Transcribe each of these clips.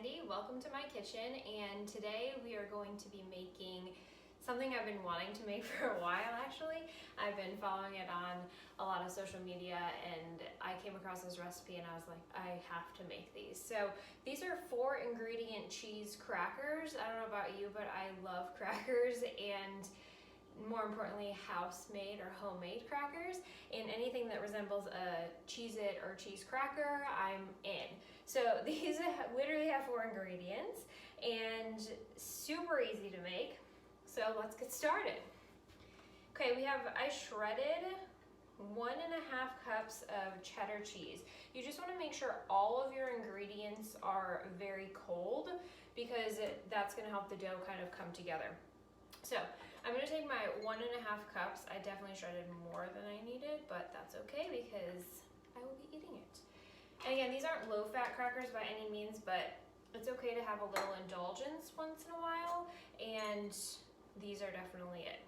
Sandy. Welcome to my kitchen, and today we are going to be making something I've been wanting to make for a while actually. I've been following it on a lot of social media and I came across this recipe and I was like, I have to make these. So these are 4-ingredient cheese crackers. I don't know about you, but I love crackers, and more importantly, house-made or homemade crackers, and anything that resembles a Cheez-It or cheese cracker, I'm in. So these literally have 4 ingredients and super easy to make. So let's get started. Okay, I shredded 1.5 cups of cheddar cheese. You just want to make sure all of your ingredients are very cold because that's going to help the dough kind of come together. So I'm going to take my 1.5 cups. I definitely shredded more than I needed, but that's okay because I will be eating it. And again, these aren't low-fat crackers by any means, but it's okay to have a little indulgence once in a while, and these are definitely it.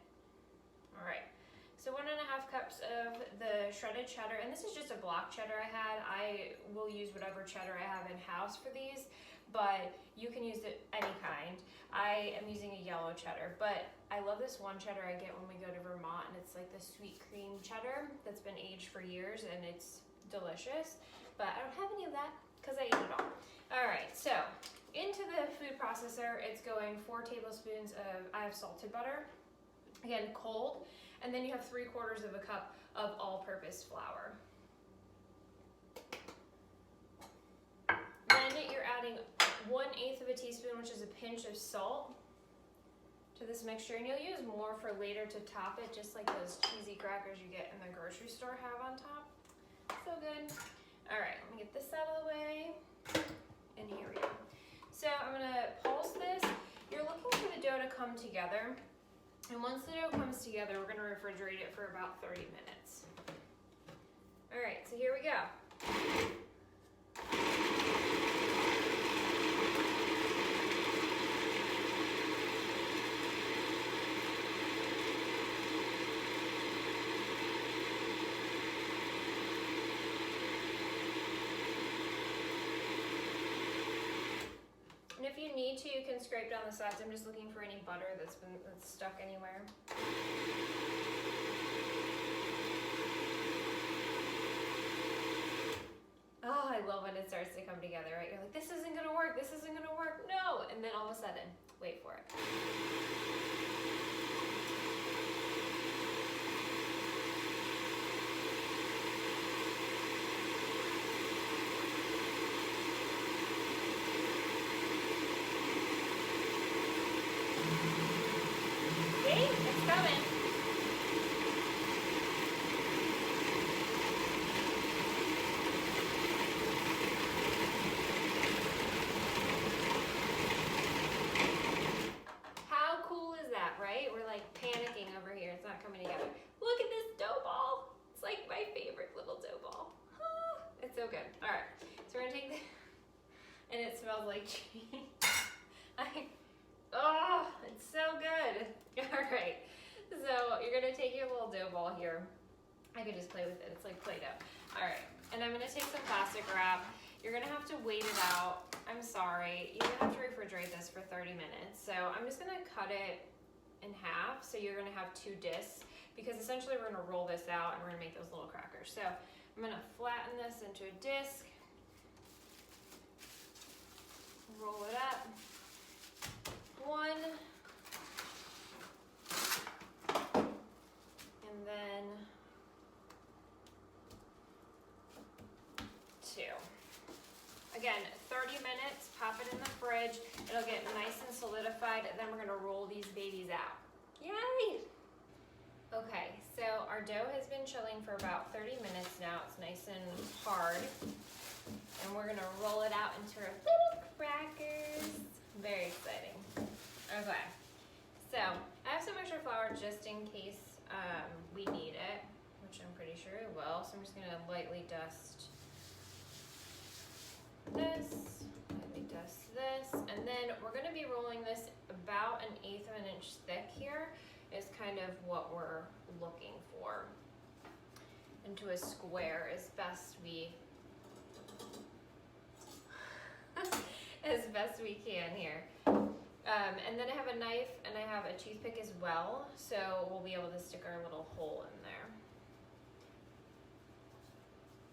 All right, so 1.5 cups of the shredded cheddar, and this is just a block cheddar I had. I will use whatever cheddar I have in-house for these, but you can use it any kind. I am using a yellow cheddar, but I love this one cheddar I get when we go to Vermont, and it's like the sweet cream cheddar that's been aged for years, and it's delicious, but I don't have any of that because I ate it all. All right, so into the food processor, it's going 4 tablespoons of, I have salted butter, again, cold, and then you have 3/4 of a cup of all-purpose flour. Then you're adding 1/8 of a teaspoon, which is a pinch of salt, to this mixture, and you'll use more for later to top it, just like those cheesy crackers you get in the grocery store have on top. So good. All right, let me get this out of the way, and here we go. So I'm gonna pulse this. You're looking for the dough to come together, and once the dough comes together, we're gonna refrigerate it for about 30 minutes. All right, so here we go. And if you need to, you can scrape down the sides. I'm just looking for any butter that's stuck anywhere. Oh, I love when it starts to come together, right? You're like, this isn't gonna work, this isn't gonna work, no! And then all of a sudden, wait for it. It's coming. How cool is that, right? We're like panicking over here. It's not coming together. Look at this dough ball. It's like my favorite little dough ball. Oh, it's so good. All right, so we're gonna take this, and it smells like cheese. Oh, it's so good. All right, so you're gonna take your little dough ball here. I could just play with it, it's like Play-Doh. All right, and I'm gonna take some plastic wrap. You're gonna have to wait it out. I'm sorry, you're gonna have to refrigerate this for 30 minutes. So I'm just gonna cut it in half, so you're gonna have 2 discs, because essentially we're gonna roll this out and we're gonna make those little crackers. So I'm gonna flatten this into a disc, roll it up. 1, and then 2. Again, 30 minutes, pop it in the fridge. It'll get nice and solidified, and then we're gonna roll these babies out. Yay! Okay, so our dough has been chilling for about 30 minutes now. It's nice and hard. And we're gonna roll it out into our little crackers. Very exciting. Okay, so I have some extra flour just in case we need it, which I'm pretty sure it will. So I'm just gonna lightly dust this, and then we're gonna be rolling this about 1/8 of an inch thick here is kind of what we're looking for. Into a square as best we as best we can here. And then I have a knife and I have a toothpick as well, so we'll be able to stick our little hole in there.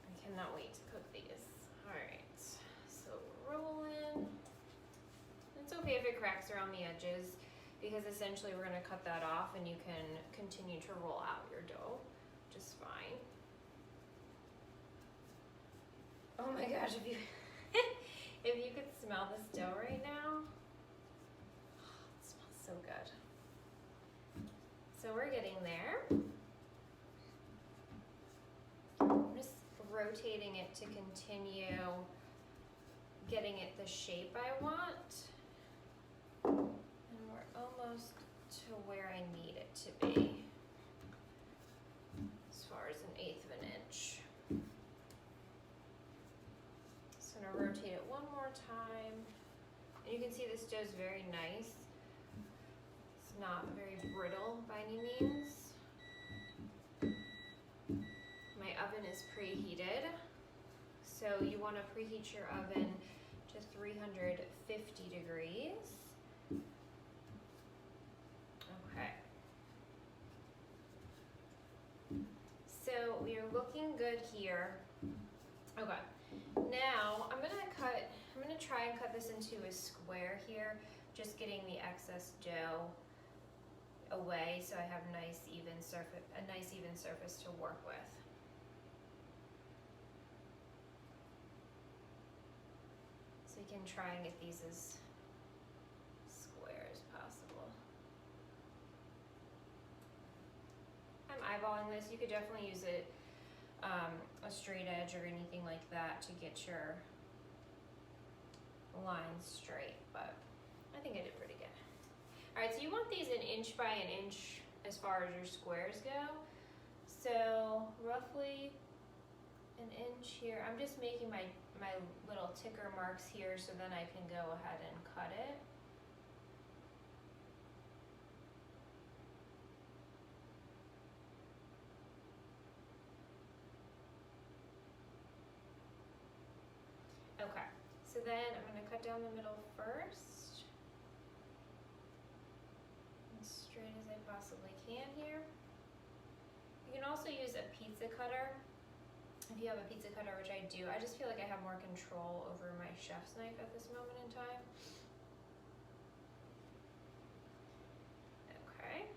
I cannot wait to cook these. Alright, so roll in. It's okay if it cracks around the edges, because essentially we're going to cut that off and you can continue to roll out your dough just fine. Oh my gosh, if you if you could smell this dough right now, oh, it smells so good. So we're getting there. I'm just rotating it to continue getting it the shape I want. And we're almost to where I need it to be, as far as 1/8 of an inch. So I'm gonna rotate it one more time. And you can see this dough is very nice. It's not very brittle by any means. My oven is preheated. So you want to preheat your oven to 350 degrees. Okay. So we are looking good here. Okay. Now I'm gonna try and cut this into a square here, just getting the excess dough away so I have a nice even surface to work with. So you can try and get these as square as possible. I'm eyeballing this. You could definitely use it a straight edge or anything like that to get your lines straight, but I think I did pretty good. All right, so you want these 1 inch by 1 inch as far as your squares go. So roughly 1 inch here. I'm just making my little ticker marks here so then I can go ahead and cut it. Okay, so then I'm going to cut down the middle first, as straight as I possibly can here. You can also use a pizza cutter if you have a pizza cutter, which I do. I just feel like I have more control over my chef's knife at this moment in time. Okay,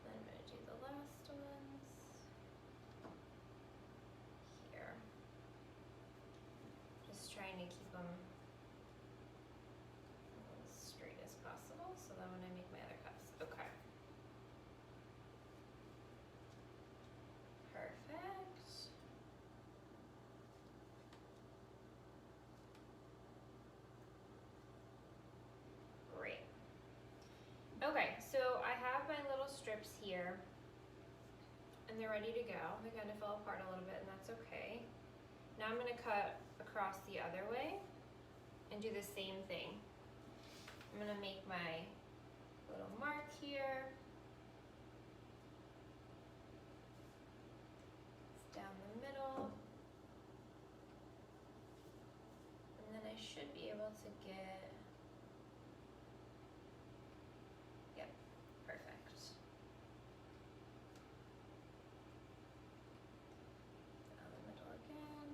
then I'm going to do the last ones here. Just trying to keep them as straight as possible so that when I make my other cups. Okay. Perfect. Great. Okay, so I have my little strips here and they're ready to go. They kind of fell apart a little bit and that's okay. Now I'm going to cut across the other way and do the same thing. I'm going to make my little mark here. It's down the middle. And then I should be able to get, yep, perfect. Down the middle again.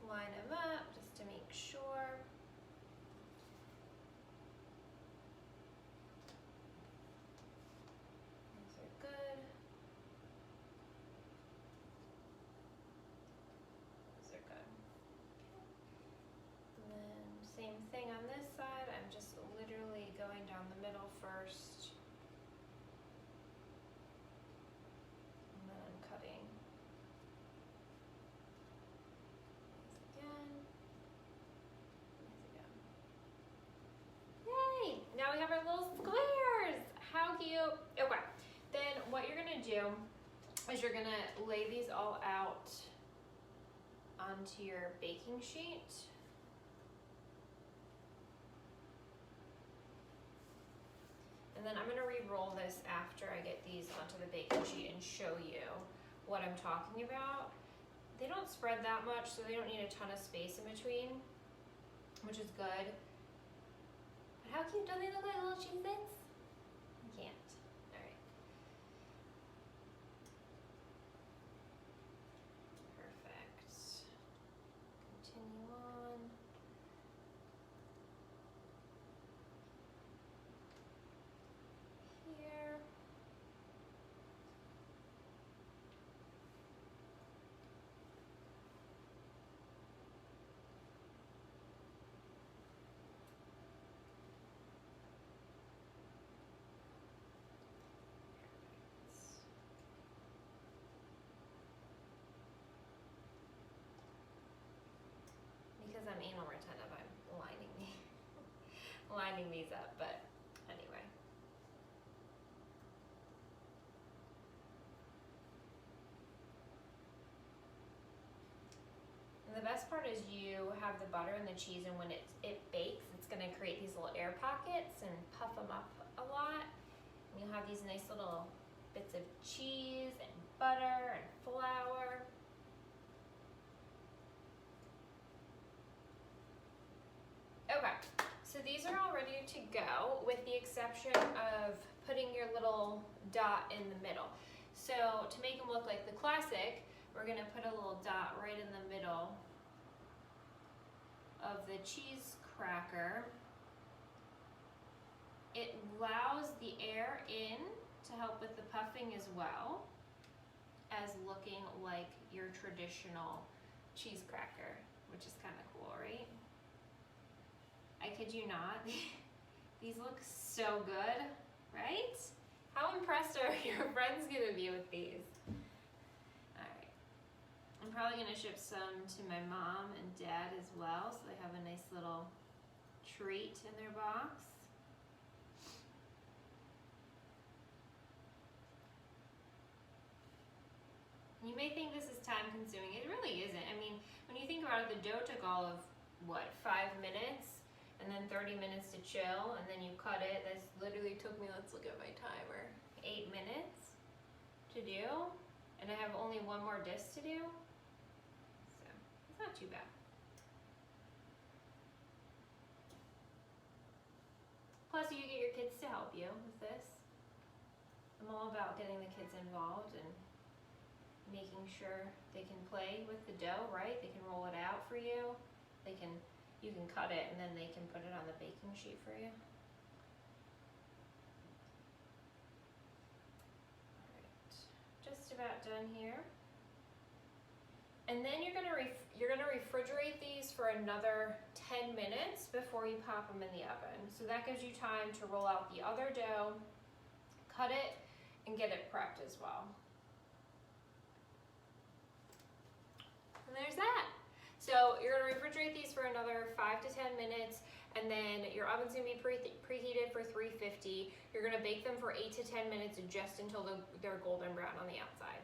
Line them up just to make sure. These are good. Those are good. Okay. And then same thing on this side. I'm just literally going down the middle first. And then I'm cutting. Again. Yay! Now we have our little squares. How cute. Okay. Then what you're gonna do is you're gonna lay these all out onto your baking sheet. And then I'm gonna re-roll this after I get these onto the baking sheet and show you what I'm talking about. they don't spread that much, so they don't need a ton of space in between, which is good. But how cute, don't they look like little Cheez-Its? I can't. All right. Perfect. Continue on. Here. Because I'm anal retentive, I'm lining these up, but anyway. And the best part is you have the butter and the cheese, and when it bakes, it's gonna create these little air pockets and puff them up a lot. And you'll have these nice little bits of cheese and butter and flour. Okay, so these are all ready to go, with the exception of putting your little dot in the middle. So to make them look like the classic, we're gonna put a little dot right in the middle of the cheese cracker. It allows the air in to help with the puffing as well as looking like your traditional cheese cracker, which is kind of cool, right? I kid you not, these look so good, right? How impressed are your friends gonna be with these? All right, I'm probably gonna ship some to my mom and dad as well, so they have a nice little treat in their box. You may think this is time consuming. It really isn't. I mean, when you think about it, the dough took all of, what, 5 minutes? And then 30 minutes to chill, and then you cut it. This literally took me, let's look at my timer, 8 minutes to do. And I have only one more disc to do. So, it's not too bad. Plus, you get your kids to help you with this. I'm all about getting the kids involved and making sure they can play with the dough, right? They can roll it out for you. You can cut it, and then they can put it on the baking sheet for you. All right, just about done here. And then you're gonna refrigerate these for another 10 minutes before you pop them in the oven. So that gives you time to roll out the other dough, cut it, and get it prepped as well. And there's that. So you're gonna refrigerate these for another 5 to 10 minutes, and then your oven's gonna be preheated for 350. You're gonna bake them for 8 to 10 minutes just until they're golden brown on the outside.